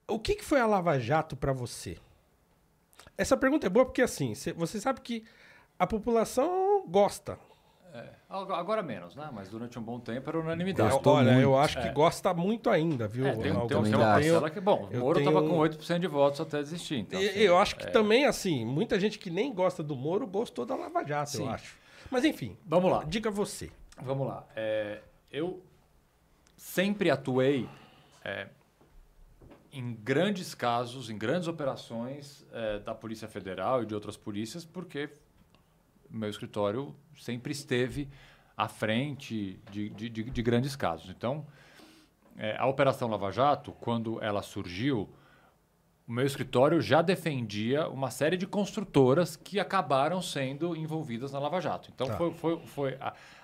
O que foi a Lava Jato para você? Essa pergunta é boa porque, assim, você sabe que a população gosta. Agora menos, né? Mas durante um bom tempo era unanimidade. Olha, eu acho que gosta muito ainda, viu? Tem uma parcela que, bom, o Moro estava com 8% de votos até desistir. Então, assim, eu acho que também, assim, muita gente que nem gosta do Moro gostou da Lava Jato, eu acho. Mas, enfim, vamos lá. Diga você. Vamos lá. Eu sempre atuei em grandes casos, em grandes operações da Polícia Federal e de outras polícias, porque meu escritório sempre esteve à frente de grandes casos. Então, a Operação Lava Jato, quando ela surgiu, o meu escritório já defendia uma série de construtoras que acabaram sendo envolvidas na Lava Jato. Então, foi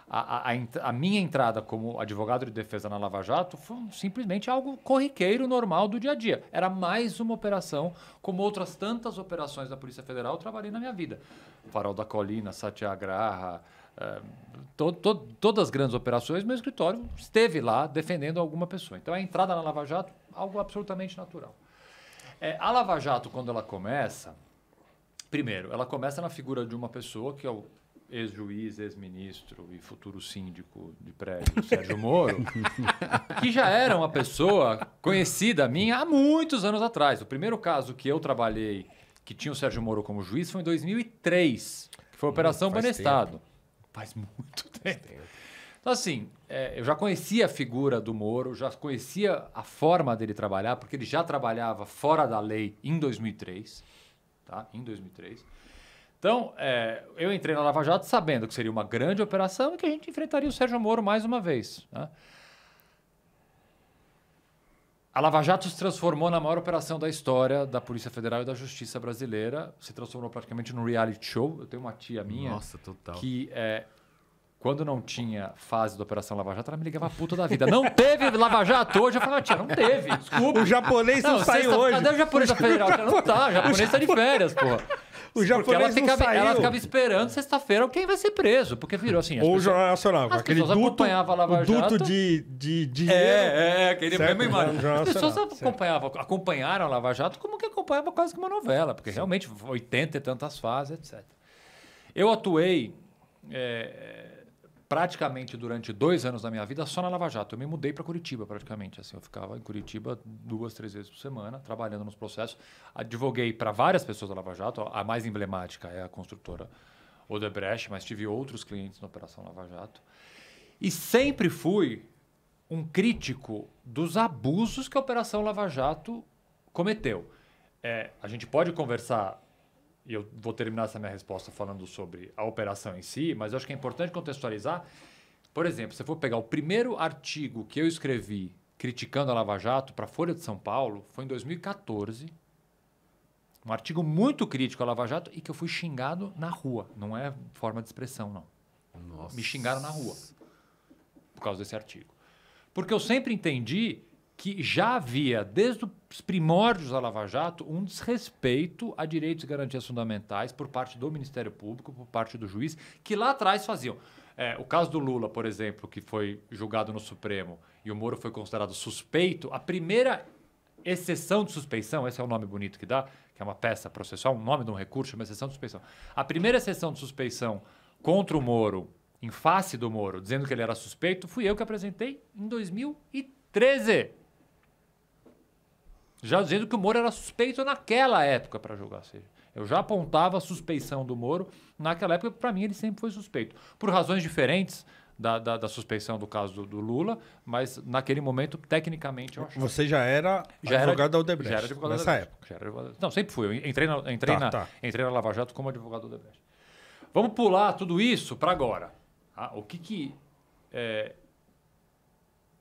a minha entrada como advogado de defesa na Lava Jato foi simplesmente algo corriqueiro, normal do dia a dia. Era mais uma operação, como outras tantas operações da Polícia Federal eu trabalhei na minha vida. Farol da Colina, Satyagraha, todas as grandes operações, meu escritório esteve lá defendendo alguma pessoa. Então, a entrada na Lava Jato, algo absolutamente natural. A Lava Jato, quando ela começa, primeiro, ela começa na figura de uma pessoa que é o ex-juiz, ex-ministro e futuro síndico de prédio, Sérgio Moro, que já era uma pessoa conhecida minha há muitos anos atrás. O primeiro caso que eu trabalhei, que tinha o Sérgio Moro como juiz, foi em 2003, que foi a Operação Banestado. Faz muito tempo. Então, assim, eu já conhecia a figura do Moro, já conhecia a forma dele trabalhar, porque ele já trabalhava fora da lei em 2003, tá? Em 2003. Então, eu entrei na Lava Jato sabendo que seria uma grande operação e que a gente enfrentaria o Sérgio Moro mais uma vez, né? A Lava Jato se transformou na maior operação da história da Polícia Federal e da Justiça brasileira. Se transformou praticamente num reality show. Eu tenho uma tia minha que, quando não tinha fase da Operação Lava Jato, ela me ligava a puta da vida. Não teve Lava Jato hoje? Eu falava, tia, não teve, desculpa. O japonês não saiu hoje. Cadê o japonês da Federal? Não tá, o japonês tá de férias, porra. O japonês ela ficava esperando sexta-feira quem vai ser preso, porque virou assim. Ou o Jornal Nacional, aquele duto, a Lava Jato, duto de dinheiro. Aquele mesmo imagem. As pessoas acompanharam a Lava Jato como que acompanhava quase que uma novela, porque realmente 80 e tantas fases, etc. Eu atuei praticamente durante 2 anos da minha vida só na Lava Jato. Eu me mudei para Curitiba praticamente. Assim, eu ficava em Curitiba 2, 3 vezes por semana, trabalhando nos processos. Advoguei para várias pessoas da Lava Jato. A mais emblemática é a construtora Odebrecht, mas tive outros clientes na Operação Lava Jato. E sempre fui um crítico dos abusos que a Operação Lava Jato cometeu. A gente pode conversar, e eu vou terminar essa minha resposta falando sobre a operação em si, mas eu acho que é importante contextualizar. Por exemplo, se eu for pegar o primeiro artigo que eu escrevi criticando a Lava Jato para a Folha de São Paulo, foi em 2014. Um artigo muito crítico à Lava Jato e que eu fui xingado na rua. Não é forma de expressão, não. Nossa. Me xingaram na rua por causa desse artigo. Porque eu sempre entendi que já havia, desde os primórdios da Lava Jato, um desrespeito a direitos e garantias fundamentais por parte do Ministério Público, por parte do juiz, que lá atrás faziam. O caso do Lula, por exemplo, que foi julgado no Supremo e o Moro foi considerado suspeito, a primeira exceção de suspeição, esse é o nome bonito que dá, que é uma peça processual, um nome de um recurso, uma exceção de suspeição. A primeira exceção de suspeição contra o Moro, em face do Moro, dizendo que ele era suspeito, fui eu que apresentei em 2013. Já dizendo que o Moro era suspeito naquela época para julgar. Ou seja, eu já apontava a suspeição do Moro naquela época, para mim ele sempre foi suspeito. Por razões diferentes da suspeição do caso do Lula, mas naquele momento, tecnicamente, eu acho. Você já era advogado da Odebrecht? Já era advogado nessa época? Não, sempre fui. Eu entrei na Lava Jato como advogado da Odebrecht. Vamos pular tudo isso para agora. O que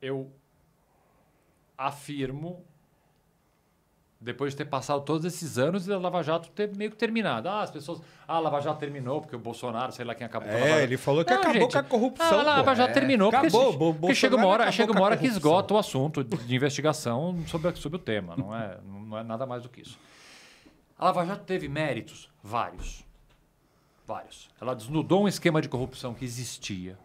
eu afirmo depois de ter passado todos esses anos e a Lava Jato ter meio que terminado. As pessoas... a Lava Jato terminou porque o Bolsonaro, sei lá quem acabou com a Lava Jato. Ele falou que acabou com a corrupção. A Lava Jato terminou porque chega uma hora que esgota o assunto de investigação sobre o tema. Não é nada mais do que isso. A Lava Jato teve méritos vários. Ela desnudou um esquema de corrupção que existia.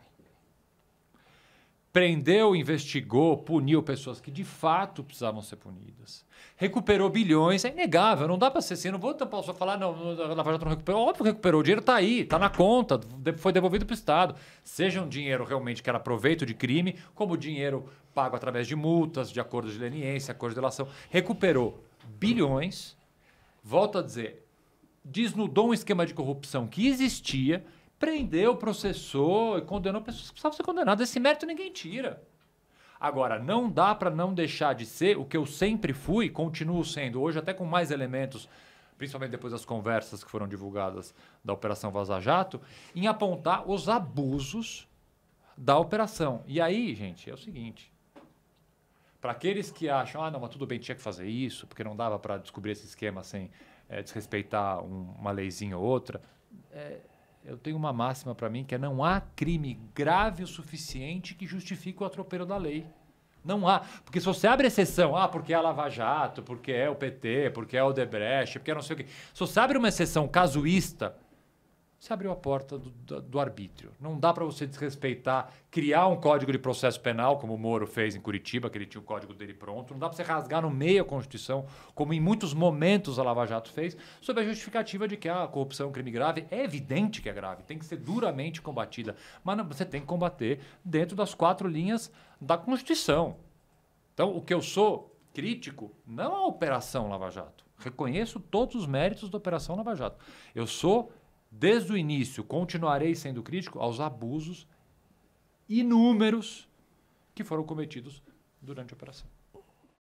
prendeu, investigou, puniu pessoas que de fato precisavam ser punidas. Recuperou bilhões, é inegável, não dá para ser assim. Eu não vou tampar só falar, não, a Lava Jato não recuperou. Óbvio que recuperou, o dinheiro está aí, está na conta, foi devolvido para o Estado. Seja um dinheiro realmente que era proveito de crime, como dinheiro pago através de multas, de acordos de leniência, acordos de delação. Recuperou bilhões, volto a dizer, desnudou um esquema de corrupção que existia, prendeu, processou e condenou pessoas que precisavam ser condenadas. Esse mérito ninguém tira. Agora, não dá para não deixar de ser o que eu sempre fui, continuo sendo, hoje até com mais elementos, principalmente depois das conversas que foram divulgadas da Operação Vaza Jato, em apontar os abusos da operação. E aí, gente, é o seguinte, para aqueles que acham, não, mas tudo bem, tinha que fazer isso, porque não dava para descobrir esse esquema sem desrespeitar uma leizinha ou outra, eu tenho uma máxima para mim que é não há crime grave o suficiente que justifique o atropelo da lei. Não há. Porque se você abre exceção, porque é a Lava Jato, porque é o PT, porque é o Odebrecht, porque é não sei o quê. Se você abre uma exceção casuísta, você abriu a porta do arbítrio. Não dá para você desrespeitar, criar um código de processo penal, como o Moro fez em Curitiba, que ele tinha o código dele pronto. Não dá para você rasgar no meio a Constituição, como em muitos momentos a Lava Jato fez, sob a justificativa de que a corrupção é um crime grave. É evidente que é grave, tem que ser duramente combatida. Mas não, você tem que combater dentro das 4 linhas da Constituição. Então, o que eu sou crítico não a Operação Lava Jato. Reconheço todos os méritos da Operação Lava Jato. Eu sou... Desde o início, continuarei sendo crítico aos abusos inúmeros que foram cometidos durante a operação.